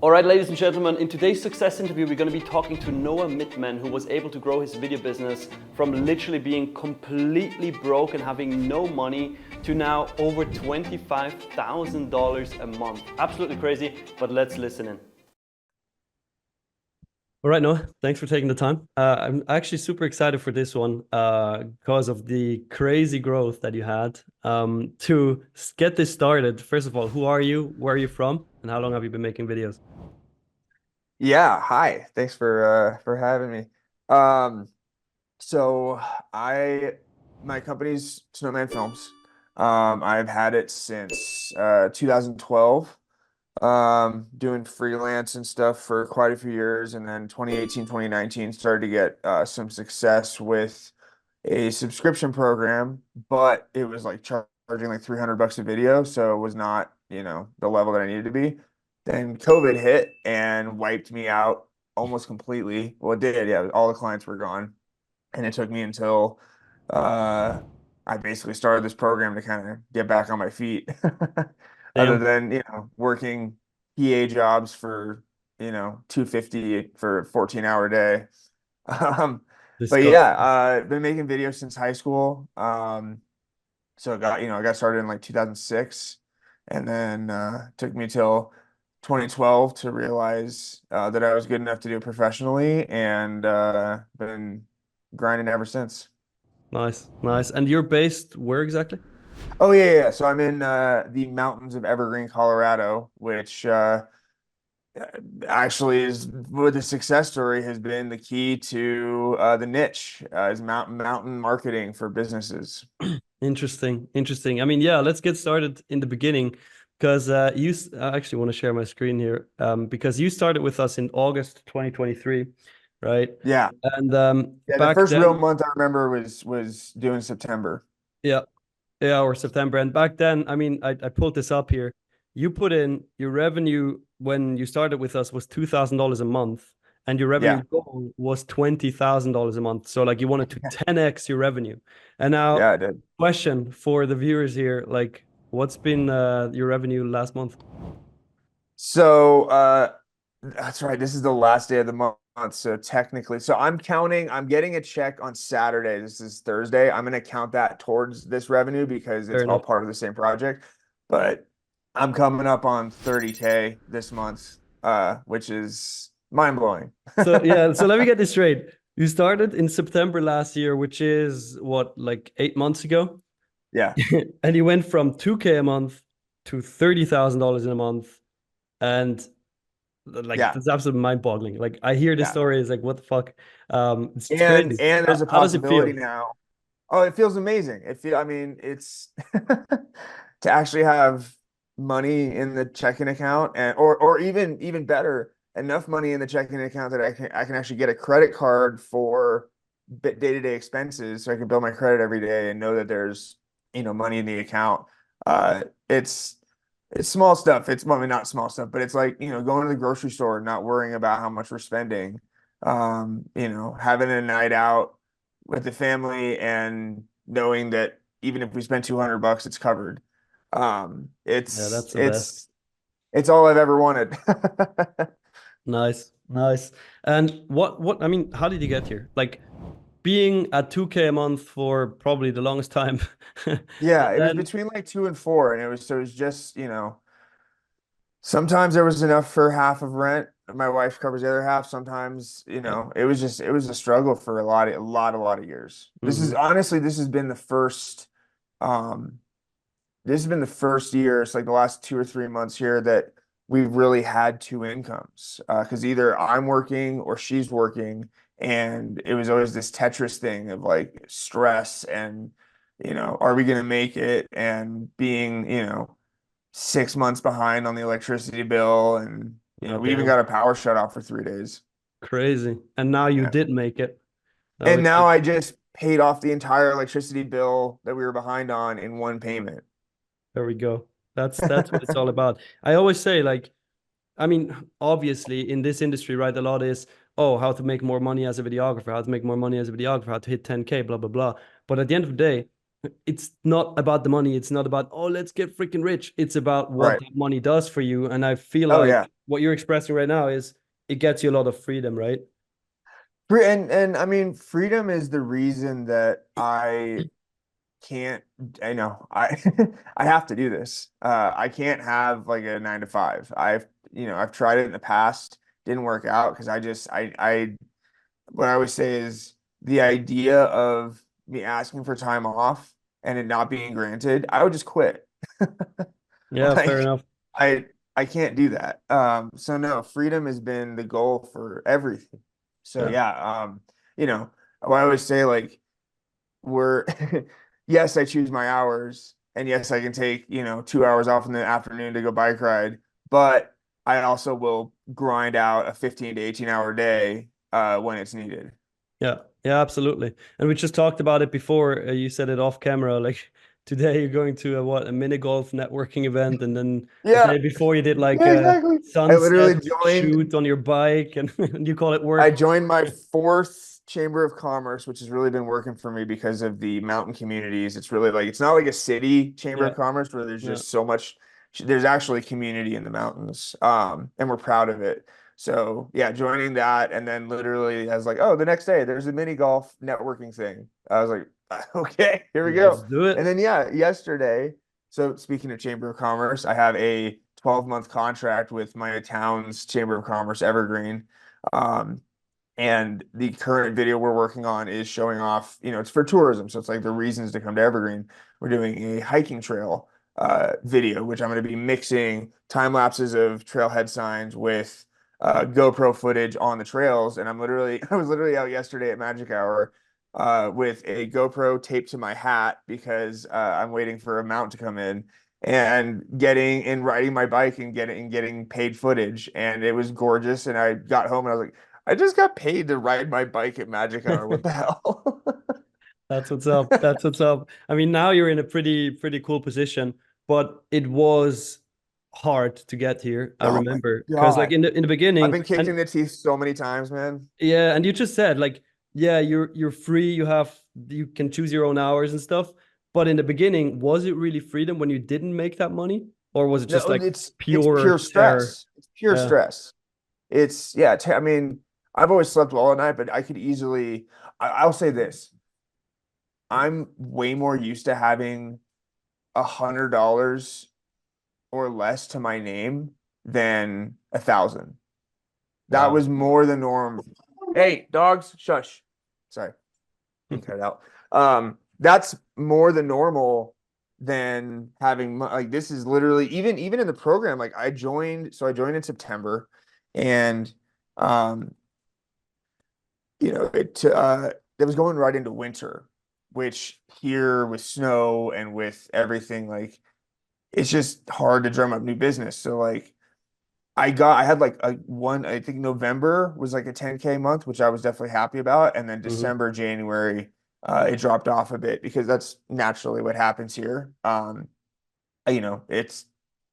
All right, ladies and gentlemen, in today's success interview, we're going to be talking to Noah Mittman, who was able to grow his video business from literally being completely broke and having no money to now over $25,000 a month. Absolutely crazy, but let's listen in. All right, Noah, thanks for taking the time. I'm actually super excited for this one because of the crazy growth that you had. To get this started, first of all, who are you? Where are you from? And how long have you been making videos? Yeah, hi. Thanks for having me. Um, so I my company's Snowman Films. I've had it since 2012. Doing freelance and stuff for quite a few years, and then 2018, 2019 started to get some success with a subscription program, but it was like charging like 300 bucks a video, so it was not, the level that I needed to be. Then COVID hit and wiped me out almost completely. Well, it did, yeah. All the clients were gone, and it took me until uh, I basically started this program to kind of get back on my feet. Other Damn, than, working PA jobs for, 250 for a 14-hour day. Um, but yeah, disgusting. been making videos since high school. So I got started in like 2006, and then took me till 2012 to realize that I was good enough to do it professionally, and been grinding ever since. Nice, nice. And you're based where exactly? Oh yeah. So I'm in the mountains of Evergreen, Colorado, which actually is what the success story has been the key to the niche is mountain marketing for businesses. Interesting, interesting. I mean, yeah, let's get started in the beginning because I actually want to share my screen here because you started with us in August 2023, right? Yeah. And Yeah, the back first real then, month I remember was doing September. yeah, yeah, or September. And back then, I mean, I pulled this up here. You put in your revenue when you started with us was $2,000 a month, and your revenue Yeah. goal was $20,000 a month. So like you wanted to 10x your revenue. And Yeah, now, I did. question for the viewers here, like, what's been your revenue last month? So that's right. This is the last day of the month. So technically, so I'm getting a check on Saturday. This is Thursday. I'm gonna count that towards this revenue because Fair it's all enough. part of the same project. But I'm coming up on 30K this month, which is mind blowing. So yeah, so let me get this straight. You started in September last year, which is what, like 8 months ago? Yeah. And you went from 2K a month to $30,000 in a month. And like Yeah. that's absolutely mind-boggling. Like I hear this Yeah. story, it's like, what the fuck? It's And crazy. and there's a How does it possibility feel? now. Oh, it feels amazing. I mean, it's to actually have money in the checking account and or even better, enough money in the checking account that I can actually get a credit card for day-to-day expenses so I can build my credit every day and know that there's, money in the account. Uh it's it's small stuff. It's, well, I mean, not small stuff, but it's like, going to the grocery store and not worrying about how much we're spending. Having a night out with the family and knowing that even if we spend 200 bucks, it's covered. Yeah, It's that's the best. it's all I've ever wanted. Nice, nice. And I mean, how did you get here? Like being at 2K a month for probably the longest time. And Yeah, it was then between like 2 and 4, and it was just, sometimes there was enough for half of rent. My wife covers the other half. Sometimes, yeah. it was a struggle for a lot of years. Hmm. This has been the first um this has been the first year, it's like the last 2 or 3 months here that we've really had two incomes. Because either I'm working or she's working, and it was always this Tetris thing of like stress and, are we gonna make it? And being, 6 months behind on the electricity bill, and Oh, we even damn. got a power shut off for 3 days. Crazy. And now you Yeah. did make it, And which now is I just paid off the entire electricity bill that we were behind on in one payment. there we go. That's what it's all about. I always say, like, I mean, obviously in this industry, right, a lot is, oh, how to make more money as a videographer, how to make more money as a videographer, how to hit 10K, blah, blah, blah. But at the end of the day, it's not about the money. It's not about, oh, let's get freaking rich. It's about what Right. that money does for you. And I feel Oh like yeah. what you're expressing right now is it gets you a lot of freedom, right? And I mean, freedom is the reason that I can't, I know I I have to do this. I can't have like a 9 to 5. I've tried it in the past, didn't work out because I what I always say is the idea of me asking for time off and it not being granted, I would just quit. Yeah, fair Like enough. I I can't do that. So no, freedom has been the goal for everything. So Yeah. yeah, what I always say like we're yes, I choose my hours, and yes, I can take, 2 hours off in the afternoon to go bike ride, but I also will grind out a 15 to 18 hour day when it's needed. Yeah, yeah, absolutely. And we just talked about it before. You said it off camera. Like today, you're going to a mini golf networking event, and then the Yeah, day before, you did like yeah, a exactly. I literally sunset joined shoot on your bike, and, and you call it I work. joined my fourth chamber of commerce, which has really been working for me because of the mountain communities. It's really like it's not like a city chamber Yeah, of commerce where there's yeah, just so much. There's actually community in the mountains, and we're proud of it. So yeah, joining that, and then literally, I was like, oh, the next day there's a mini golf networking thing. I was like, okay, here we let's go. do And it. then yeah, yesterday. So speaking of chamber of commerce, I have a 12-month contract with my town's chamber of commerce, Evergreen. Um, and the current video we're working on is showing off, it's for tourism. So it's like the reasons to come to Evergreen. We're doing a hiking trail video, which I'm going to be mixing time lapses of trailhead signs with GoPro footage on the trails. And I was literally out yesterday at Magic Hour with a GoPro taped to my hat because I'm waiting for a mount to come in and riding my bike and getting paid footage. And it was gorgeous. And I got home and I was like, I just got paid to ride my bike at Magic Hour. What the hell? That's what's up. That's what's up. I mean, now you're in a pretty cool position, but it was hard to get here. I Oh my remember because like God. in the I've beginning, been kicked and in the teeth so many times, man. yeah, and you just said like, yeah, you're free. You can choose your own hours and stuff. But in the beginning, was it really freedom when you didn't make that money, or was it just No, like it's pure pure terror? stress. It's pure Yeah, stress. It's yeah, I mean, I've always slept well at night, but I could easily I'll say this. I'm way more used to having $100 or less to my name than 1,000. That wow. was more the norm. Hey, dogs, shush. Sorry, you can cut it out. That's more the normal than having like this is literally even in the program. Like I joined in September, and um, it was going right into winter, which here with snow and with everything, like it's just hard to drum up new business. So like I had like a one, I think November was like a 10K month, which I was definitely happy about. And then Hmm. December, January, it dropped off a bit because that's naturally what happens here. It's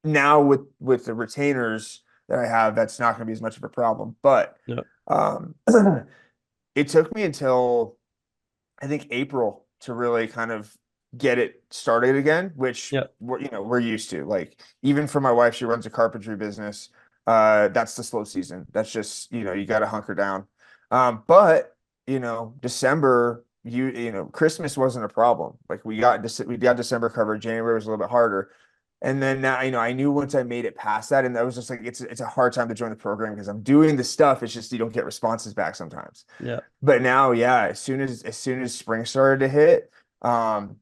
now with the retainers that I have, that's not going to be as much of a problem. But Yeah, um, it took me until I think April to really kind of get it started again, which yeah, we're used to. Like even for my wife, she runs a carpentry business. That's the slow season. That's just, you got to hunker down. But December, Christmas wasn't a problem. Like we got December covered. January was a little bit harder. And then now, I knew once I made it past that, and that was just like it's a hard time to join the program because I'm doing the stuff. It's just you don't get responses back sometimes. yeah, But now, yeah, as soon as spring started to hit, um,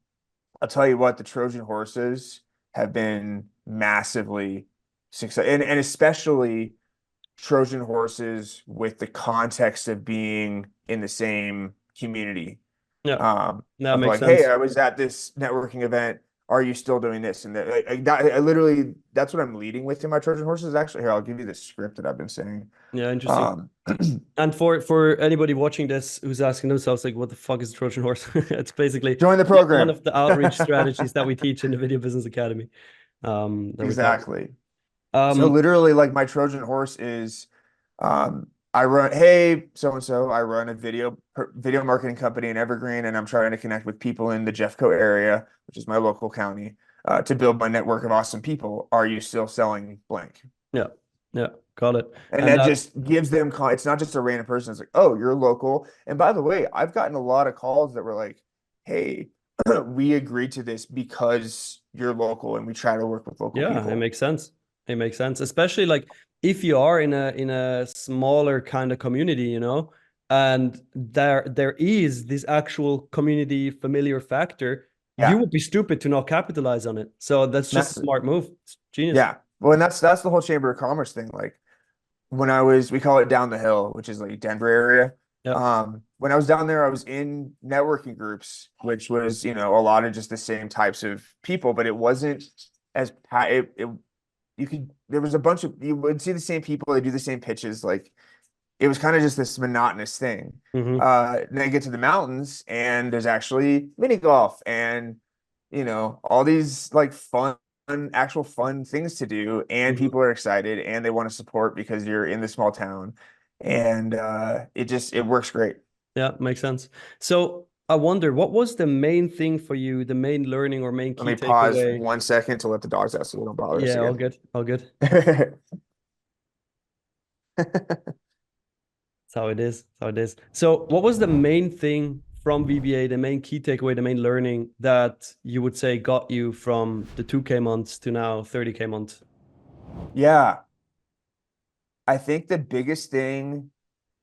I'll tell you what, the Trojan horses have been massively success, and especially Trojan horses with the context of being in the same community. yeah. That Of makes like, hey, sense. I was at this networking event. Are you still doing this? And that, I literally, that's what I'm leading with in my Trojan horses. Actually, here, I'll give you the script that I've been saying. Yeah, interesting. Um, And for anybody watching this who's asking themselves like, what the fuck is a Trojan horse? It's basically join the one program. of the outreach strategies that we teach in the Video Business Academy. That we talk. Exactly. So Um, literally, like my Trojan horse is, hey, so and so, I run a video marketing company in Evergreen, and I'm trying to connect with people in the Jeffco area, which is my local county, to build my network of awesome people. Are you still selling blank? Yeah. Yeah. Got it. And And that that, just gives them it's not just a random person. It's like, oh, you're local. And by the way, I've gotten a lot of calls that were like, hey, we agreed to this because you're local and we try to work with local yeah, it people. makes sense. It makes sense, especially like if you are in a smaller kind of community, and there is this actual community familiar factor, you Yeah. would be stupid to not capitalize on it. So that's just a That's smart move. It's genius. yeah. Well, and that's the whole Chamber of Commerce thing. Like we call it down the hill, which is like Denver area. Yeah. When I was down there, I was in networking groups, which was, a lot of just the same types of people, but it wasn't as you could there was a bunch of you would see the same people, they do the same pitches, like it was kind of just this monotonous thing. Hmm. Then I get to the mountains and there's actually mini golf and all these like actual fun things to do, and Hmm. people are excited and they want to support because you're in the small town, and it works great. Yeah, makes sense. So I wonder, what was the main thing for you, the main learning or main Let key me pause takeaway? 1 second to let the dogs out so they don't bother us Yeah, all again. good. All good. That's how it is. That's how it is. So, what was the main thing from VBA, the main key takeaway, the main learning that you would say got you from the 2K months to now 30K months? Yeah, I think the biggest thing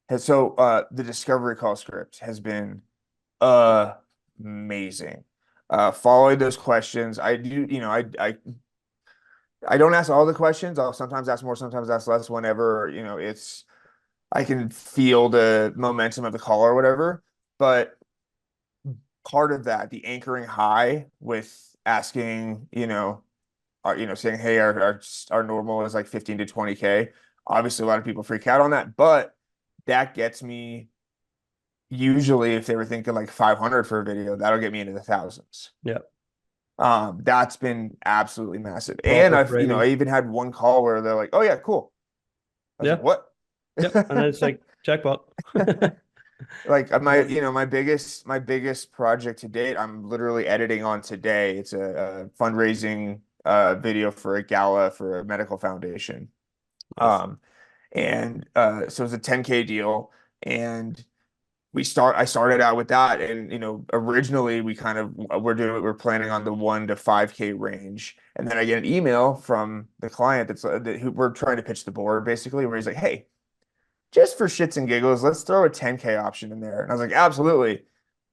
the discovery call script has been amazing. Following those questions, I do, I don't ask all the questions. I'll sometimes ask more, sometimes ask less whenever, I can feel the momentum of the call or whatever. But part of that, the anchoring high with asking, saying, hey, our normal is like 15 to 20K. Obviously, a lot of people freak out on that, but that gets me usually if they were thinking like 500 for a video, that'll get me into the thousands. Yeah, That's been absolutely massive. And proper I framing. even had one call where they're like, "Oh yeah, cool." I was like, Yeah, "What?" yep. And then it's like jackpot. Like Nice, my biggest project to date, I'm literally editing on today. It's a fundraising video for a gala for a medical foundation. nice. Um, and so it's a 10K deal, and I started out with that, and originally we're planning on the 1 to 5K range, and then I get an email from the client who we're trying to pitch the board basically, where he's like, hey, just for shits and giggles, let's throw a 10K option in there. And I was like, absolutely.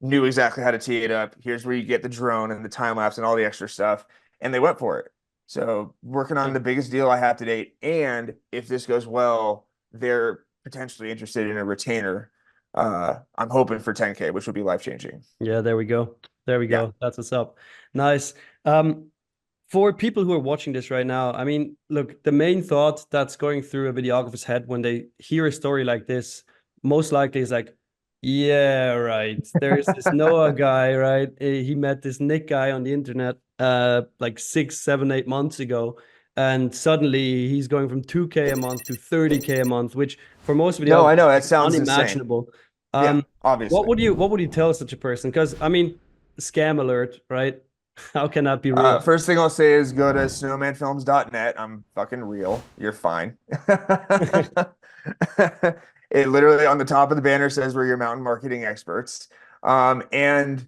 Knew exactly how to tee it up. Here's where you get the drone and the time lapse and all the extra stuff. And they went for it. So working on Yeah. the biggest deal I have to date. And if this goes well, they're potentially interested in a retainer. I'm hoping for 10K, which would be life changing. Yeah, there we go. There we Yeah. go. That's what's up. Nice. For people who are watching this right now, I mean, look, the main thought that's going through a videographer's head when they hear a story like this, most likely is like, yeah, right. There's this Noah guy, right? He met this Nick guy on the internet like 6, 7, 8 months ago. And suddenly he's going from 2K a month to 30K a month, which for most No, I videographers know that is sounds insane. unimaginable. Yeah, What obviously. would you tell such a person? Because I mean, scam alert, right? How can that be real? First thing I'll say is go to snowmanfilms.net. I'm fucking real. You're fine. It literally on the top of the banner says we're your mountain marketing experts. And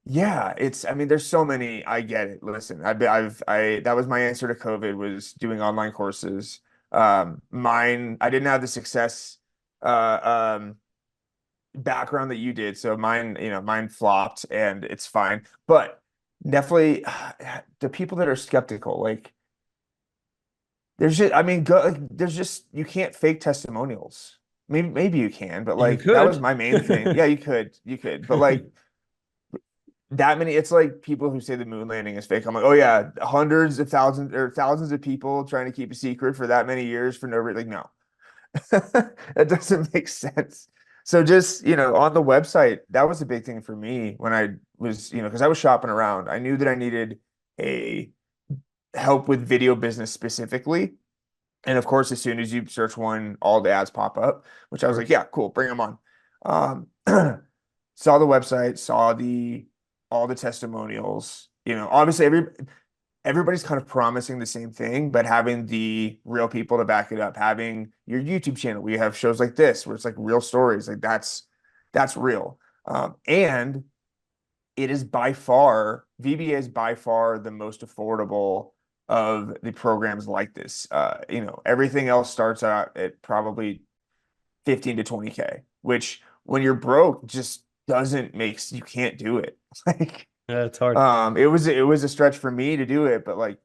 yeah, I mean, there's so many. I get it. Listen, that was my answer to COVID was doing online courses. I didn't have the success, background that you did. So mine flopped and it's fine. But definitely the people that are skeptical, like there's just, I mean, there's just, you can't fake testimonials. Maybe you can, but You like that was could. my main thing. Yeah, you could, but like that many, it's like people who say the moon landing is fake. I'm like, oh yeah, hundreds of thousands or thousands of people trying to keep a secret for that many years for no reason. Like, no, that doesn't make sense. So just, on the website, that was a big thing for me when I was, because I was shopping around. I knew that I needed a help with video business specifically. And of course, as soon as you search one, all the ads pop up, which I was like, Course. yeah, cool, bring them on. Um, saw the website, saw the all the testimonials. Obviously everybody's kind of promising the same thing, but having the real people to back it up, having your YouTube channel, we have shows like this where it's like real stories, like that's real. And it is by far, VBA is by far the most affordable of the programs like this. Everything else starts out at probably 15 to 20K, which when you're broke just doesn't make you can't do it. Like Yeah, it's hard. it was a stretch for me to do it, but like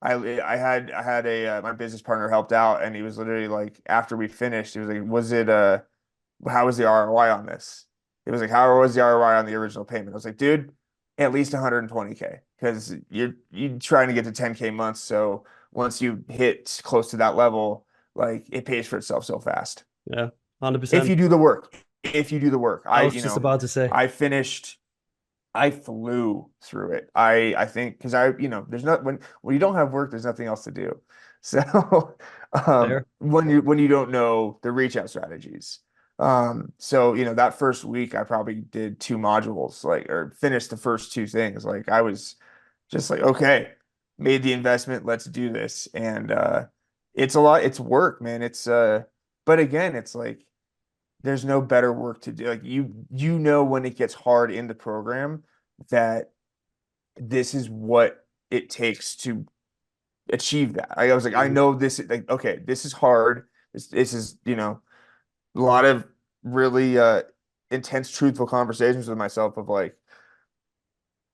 I had a my business partner helped out and he was literally like after we finished, he was like, was it how was the ROI on this? It was like, how was the ROI on the original payment? I was like, dude, at least 120K because you're trying to get to 10K months. So once you hit close to that level, like it pays for itself so fast. Yeah, If 100%. you do the work. If you do the work. I was just about to say. I finished I flew through it. I think because there's not when you don't have work, there's nothing else to do. So Fair. when you don't know the reach out strategies. So that first week I probably did two modules, like or finished the first two things. Like I was just like, okay, made the investment, let's do this. And it's a lot, it's work, man. But again, it's like there's no better work to do. Like when it gets hard in the program that this is what it takes to achieve that. I was like, I Mhm. know this like okay, this is hard. This is, a lot of really intense, truthful conversations with myself of like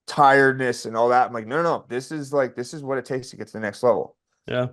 tiredness and all that. I'm like, no, no, no. This is what it takes to get to the next level. Yeah.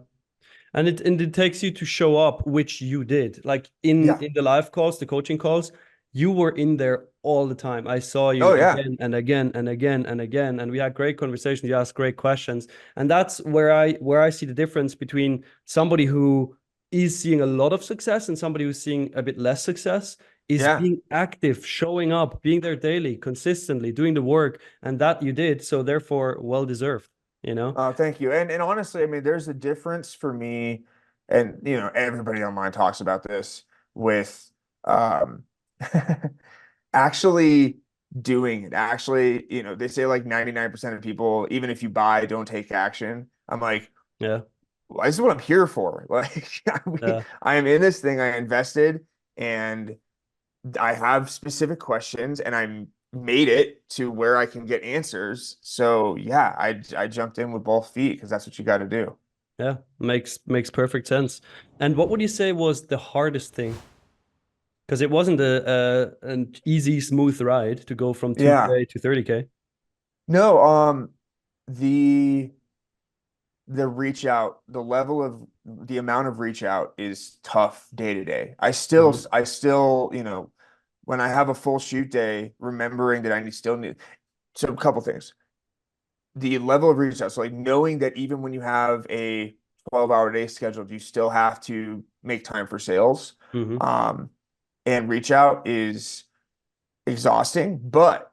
And it takes you to show up, which you did. Like Yeah. in the live calls, the coaching calls, you were in there all the time. I saw you Oh yeah. again and again and again and again, and we had great conversations. You asked great questions, and that's where I see the difference between somebody who is seeing a lot of success and somebody who's seeing a bit less success. Is Yeah. being active, showing up, being there daily, consistently, doing the work, and that you did. So therefore, well deserved. You know? Thank you. And honestly, I mean, there's a difference for me, and everybody online talks about this with um actually doing it. Actually, they say like 99% of people, even if you buy, don't take action. I'm like, Yeah, well, this is what I'm here for. Like, yeah, I am in this thing. I invested and I have specific questions and I made it to where I can get answers. So yeah, I jumped in with both feet because that's what you got to do. yeah. Makes perfect sense. And what would you say was the hardest thing? Because it wasn't an easy, smooth ride to go from Yeah. 2K to 30K. No, the reach out, the level of the amount of reach out is tough day to day. Mhm. I still, when I have a full shoot day, remembering that still need so a couple things. The level of reach out. So like knowing that even when you have a 12-hour day scheduled, you still have to make time for sales. Mhm. Um, and reach out is exhausting, but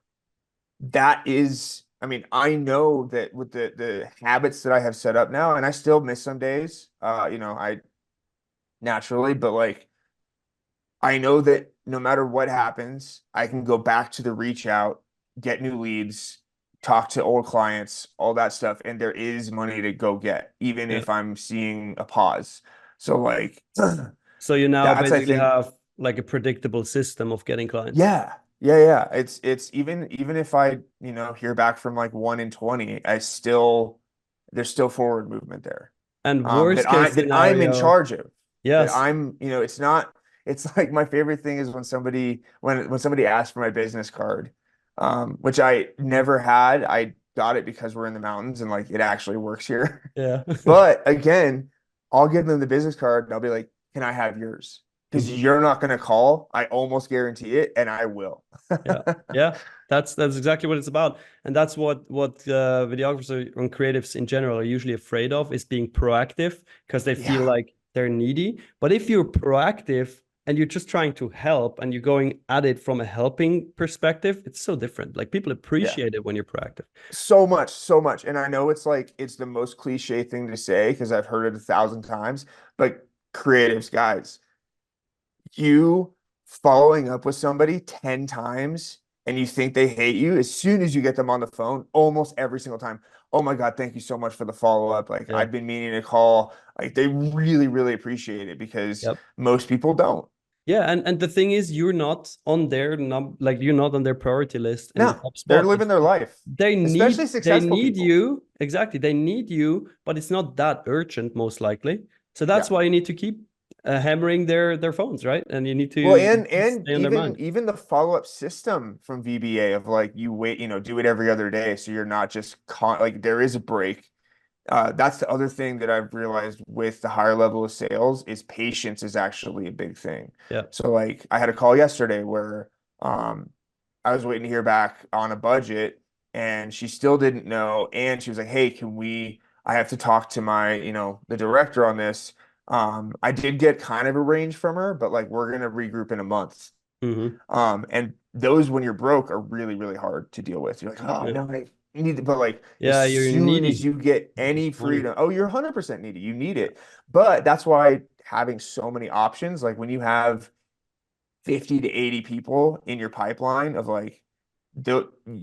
I mean, I know that with the habits that I have set up now, and I still miss some days, I naturally, but like I know that no matter what happens, I can go back to the reach out, get new leads, talk to old clients, all that stuff, and there is money to go get, even Yeah. if I'm seeing a pause. So like So you now that's I basically think have like a predictable system of getting clients. yeah. Yeah, yeah. It's even if I, hear back from like 1 in 20, there's still forward movement there. And That worst I case that I'm in scenario, charge of. That yes. I'm, it's not it's like my favorite thing is when somebody asks for my business card, which I never had. I got it because we're in the mountains and like it actually works here. Yeah. But again, I'll give them the business card and I'll be like, "Can I have yours?" Because Mhm. you're not going to call. I almost guarantee it, and I will. Yeah, yeah, that's exactly what it's about, and that's what videographers and creatives in general are usually afraid of is being proactive because they feel Yeah, like they're needy. But if you're proactive and you're just trying to help and you're going at it from a helping perspective, it's so different. Like people yeah. appreciate it when you're proactive. So much, so much. And I know it's like it's the most cliche thing to say because I've heard it 1,000 times, but creatives, guys, you following up with somebody 10 times and you think they hate you, as soon as you get them on the phone, almost every single time, oh my God, thank you so much for the follow-up. Like Yeah. I've been meaning to call. Like they really, really appreciate it because Yep. most people don't. Yeah, and the thing is, you're not on their like you're not on their priority list in the No, top they're spot. living their life, especially They successful need people. you. Exactly. They need you, but it's not that urgent, most likely. So that's Yeah. why you need to keep hammering their phones, right? And you need Well, to and stay on their mind. even the follow-up system from VBA of like you wait, do it every other day so you're not just like there is a break. That's the other thing that I've realized with the higher level of sales is patience is actually a big thing. Yeah. So like I had a call yesterday where um I was waiting to hear back on a budget and she still didn't know and she was like, "Hey, I have to talk to my, the director on this." I did get kind of a range from her, but like we're gonna regroup in a month. Hmm. And those when you're broke are really, really hard to deal with. You're like, oh Yeah. no, I need it. But like as Yeah, you're soon as needy. you get It's any funny. freedom, oh, you're 100% needy. You need it. But that's why having so many options, like when you have 50 to 80 people in your pipeline of like,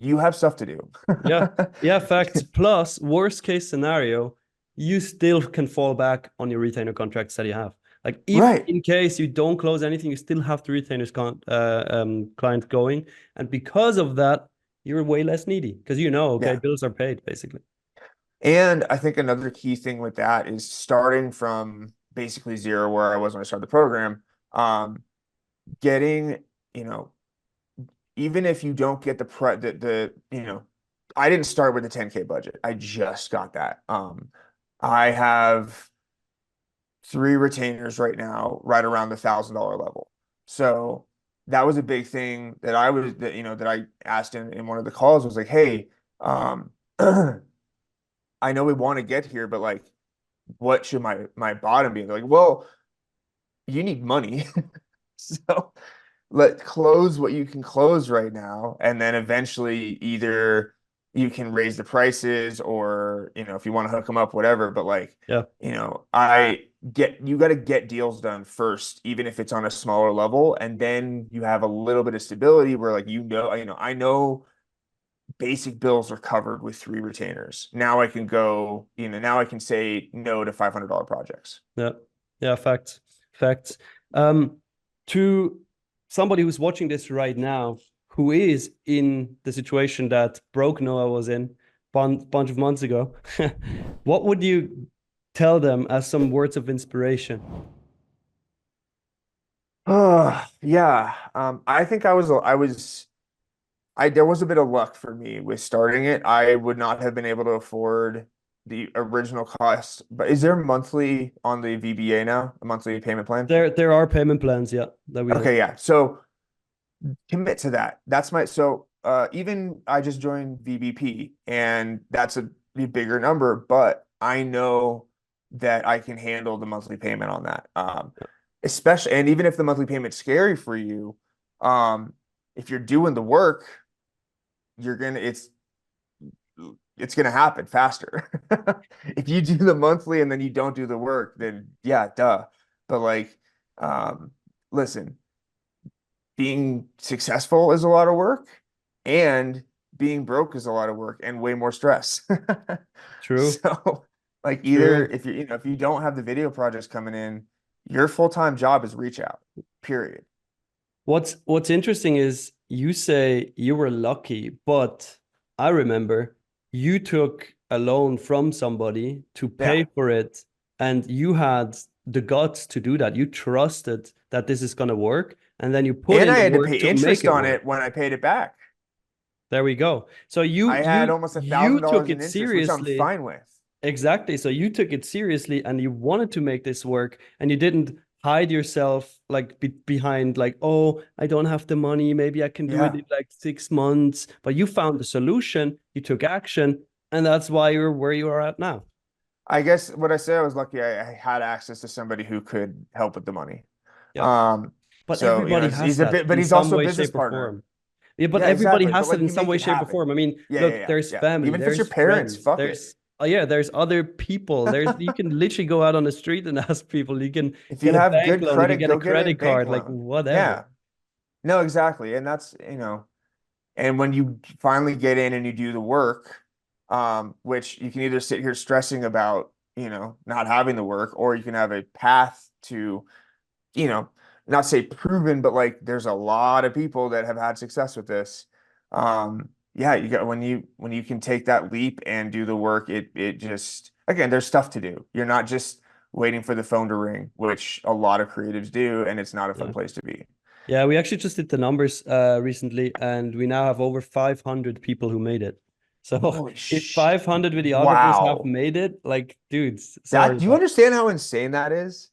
you have stuff to do. Yeah. Yeah, facts. Plus, worst case scenario, you still can fall back on your retainer contracts that you have. Like if Right. in case you don't close anything, you still have the retainers client going. And because of that, you're way less needy because okay, Yeah. bills are paid basically. And I think another key thing with that is starting from basically zero where I was when I started the program, getting, you know, even if you don't get I didn't start with a 10K budget. I just got that. I have three retainers right now, right around the $1,000 level. So that was a big thing that I asked in one of the calls was like, hey, I know we want to get here, but like, what should my bottom be? And they're like, well, you need money. So let close what you can close right now, and then eventually either you can raise the prices or if you want to hook them up, whatever. But like, Yeah. I get you got to get deals done first, even if it's on a smaller level, and then you have a little bit of stability where like I know basic bills are covered with three retainers. Now I can go, now I can say no to $500 projects. Yeah. Yeah, facts. Facts. To somebody who's watching this right now, who is in the situation that broke Noah was in bunch of months ago, what would you tell them as some words of inspiration? Oh, yeah. I think there was a bit of luck for me with starting it. I would not have been able to afford the original cost. But is there monthly on the VBA now, a monthly payment plan? There are payment plans, yeah, that we have. Okay, yeah. So commit to that. Even I just joined VBP and that's a bigger number, but I know that I can handle the monthly payment on that. Especially, and even if the monthly payment's scary for you, um, if you're doing the work, you're gonna it's gonna happen faster. If you do the monthly and then you don't do the work, then yeah, duh. But like, um, listen, being successful is a lot of work, and being broke is a lot of work and way more stress. True, So, like, either true. if you don't have the video projects coming in, your full-time job is reach out, period. What's interesting is you say you were lucky, but I remember you took a loan from somebody to Yeah. pay for it, and you had the guts to do that. You trusted that this is gonna work, and then you put And in I the had to pay work to make interest it on work. it when I paid it back. There we go. So I had almost a you thousand took dollars in it interest, which I'm seriously. fine with. Exactly. So you took it seriously and you wanted to make this work and you didn't hide yourself like behind like, oh, I don't have the money. Maybe I can do it Yeah. in like 6 months. But you found the solution, you took action, and that's why you're where you are at now. I guess what I say I was lucky I had access to somebody who could help with the money. Yeah. Um, But so everybody has he's a that bit, but in he's some also a way, business shape, or partner. form. Yeah, but Yeah, everybody exactly. But has it like in you some make way, it shape, or happen. form. I mean, Yeah, yeah, look, yeah, there's yeah. family, Even if it's your there's parents, friends, fuck it. there's oh yeah, there's other people. There's you can literally go out on the street and ask people. You can If you get a have bank good loan. You can credit, get a go get a credit bank card, like loan. whatever. Yeah. No, exactly. And that's, and when you finally get in and you do the work, which you can either sit here stressing about, not having the work, or you can have a path to, you know, not say proven, but like there's a lot of people that have had success with this. Yeah, you got when you can take that leap and do the work, it just again, there's stuff to do. You're not just waiting for the phone to ring, which a lot of creatives do, and it's not a fun Yeah. place to be. Yeah, we actually just did the numbers recently, and we now have over 500 people who made it. So Holy if 500 videographers have wow. made it, like, dudes, sorry, That, do you but understand how insane that is? it's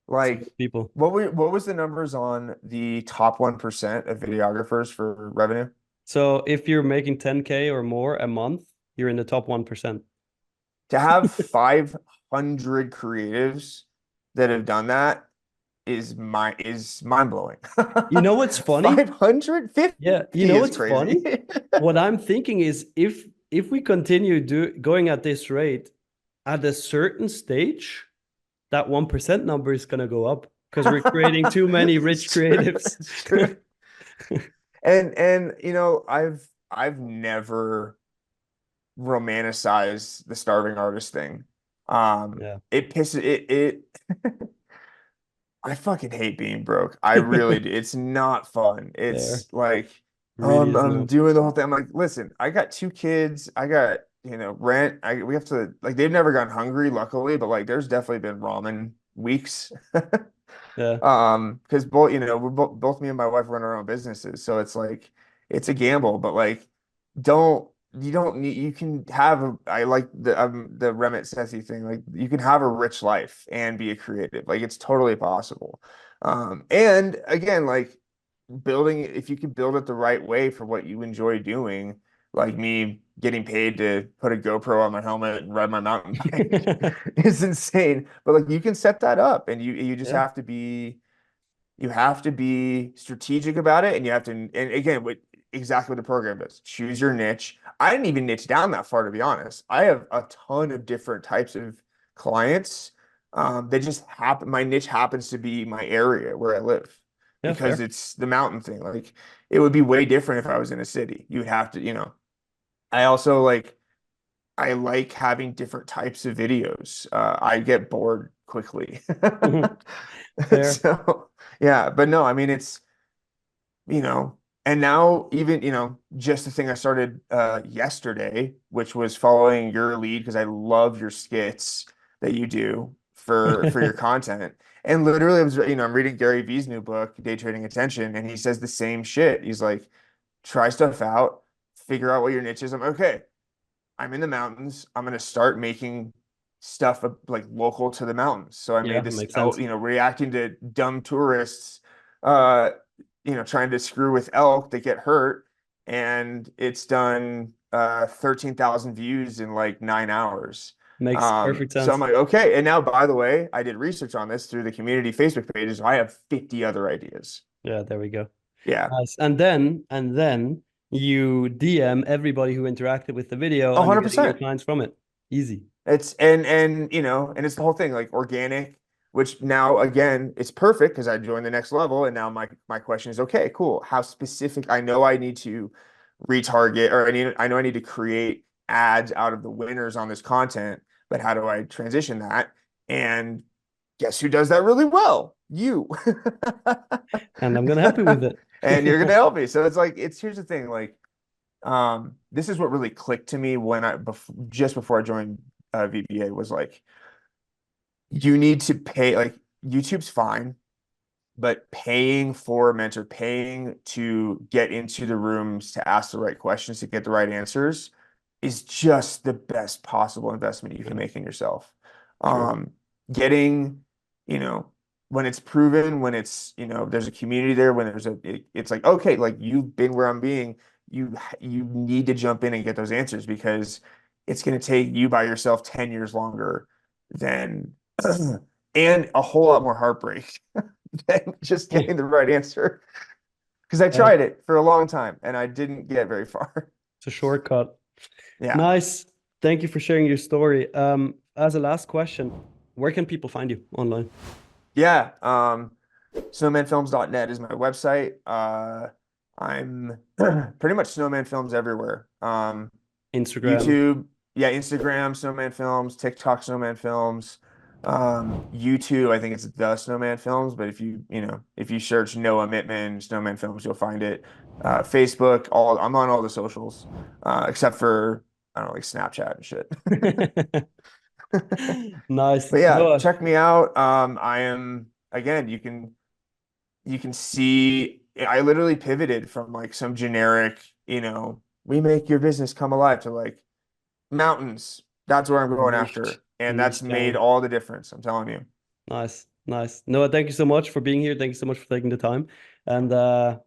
a lot Like, of people. what was the numbers on the top 1% of videographers for revenue? So if you're making 10K or more a month, you're in the top 1%. To have 500 creatives that have done that is mind blowing. You know what's funny? 550 Yeah, you know is what's crazy. funny? What I'm thinking is if we continue going at this rate, at a certain stage, that 1% number is gonna go up because we're creating too many It's rich true. creatives. It's true. And I've never romanticized the starving artist thing. Yeah. It pisses it I fucking hate being broke. I really do. It's not fun. There. It's like, oh, Really is I'm not. doing the whole thing. I'm like, listen, I got two kids. I got, rent. We have to like they've never gone hungry, luckily, but like there's definitely been ramen weeks. Yeah. Because we're both me and my wife run our own businesses, so it's like it's a gamble, but like don't you don't need you can have a I like the Remit Sethi thing, like you can have a rich life and be a creative, like it's totally possible. And again, like building if you can build it the right way for what you enjoy doing, like me getting paid to put a GoPro on my helmet and ride my mountain bike is insane, but like you can set that up, and you just Yeah. have to be strategic about it, and you have to, and again, exactly what the program does. Choose your niche. I didn't even niche down that far, to be honest. I have a ton of different types of clients. They just happen. My niche happens to be my area where I live Yeah, because fair. it's the mountain thing. Like it would be way different if I was in a city. You would have to, I also I like having different types of videos. I get bored quickly. Fair. So, yeah, but no, I mean, and now even, just the thing I started yesterday, which was following your lead because I love your skits that you do for your content. And literally, I'm reading Gary Vee's new book, Day Trading Attention, and he says the same shit. He's like, try stuff out, figure out what your niche is. I'm okay. I'm in the mountains. I'm gonna start making stuff like local to the mountains. So I Yeah, made this makes sense. reacting to dumb tourists, uh, trying to screw with elk that get hurt, and it's done 13,000 views in like 9 hours. Makes perfect So I'm sense. like, okay. And now, by the way, I did research on this through the community Facebook pages. I have 50 other ideas. Yeah, there we go. Yeah, Nice. And then you DM everybody who interacted with the video and you're getting new 100%. clients from it. Easy. It's and it's the whole thing like organic, which now again it's perfect because I joined the next level, and now my question is okay, cool. How specific? I know I need to retarget, or I know I need to create ads out of the winners on this content, but how do I transition that? And guess who does that really well? You. And I'm gonna help you with it. And you're gonna help me. So it's like here's the thing, like this is what really clicked to me when just before I joined VBA was like, you need to pay, like, YouTube's fine, but paying for a mentor, paying to get into the rooms to ask the right questions, to get the right answers is just the best possible investment you can Yeah, make in yourself. true. Um, getting, you know, when it's proven, when it's, there's a community there, when it's like, okay, like you've been where I'm being, you need to jump in and get those answers because it's going to take you by yourself 10 years longer than, and a whole lot more heartbreak than just getting the right answer. Because I Hey, tried it for a long time and I didn't get very far. it's a shortcut. Yeah. Nice. Thank you for sharing your story. As a last question, where can people find you online? Yeah, snowmanfilms.net is my website. I'm pretty much Snowman Films everywhere. Instagram. YouTube, yeah, Instagram, Snowman Films, TikTok, Snowman Films, YouTube, I think it's the Snowman Films, but if you search Noah Mittman, Snowman Films, you'll find it. Facebook, I'm on all the socials, except for, I don't know, like Snapchat and shit. Nice. But yeah, Noah, check me out. I am, again, you can see I literally pivoted from like some generic, we make your business come alive to like mountains. That's where I'm going niche, after. And that's niche made down. all the difference, I'm telling you. Nice, nice. Noah, thank you so much for being here. Thank you so much for taking the time. And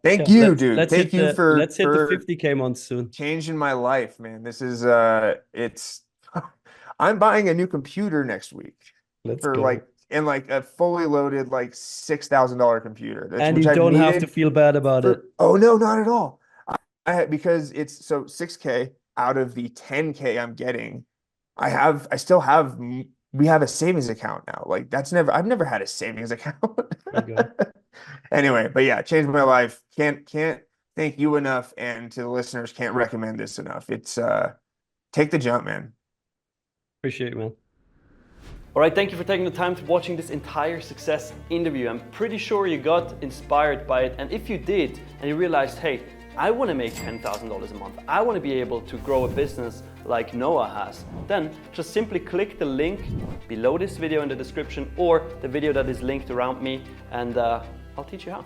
Thank yeah, you, let's dude. let's Thank hit you the let's hit the for 50K month soon. changing my life, man. This is it's I'm buying a new computer next week Let's for go. like in like a fully loaded like $6,000 computer. That's And which you I've don't have to needed feel bad about it. for oh no, not at all. Because it's so 6K out of the 10K I'm getting. I still have we have a savings account now. Like I've never had a savings account. There you go. Anyway, but yeah, changed my life. Can't thank you enough, and to the listeners, can't recommend this enough. It's take the jump, man. Appreciate it, man. All right, thank you for taking the time to watching this entire success interview. I'm pretty sure you got inspired by it. And if you did, and you realized, hey, I want to make $10,000 a month, I want to be able to grow a business like Noah has, then just simply click the link below this video in the description or the video that is linked around me, and I'll teach you how.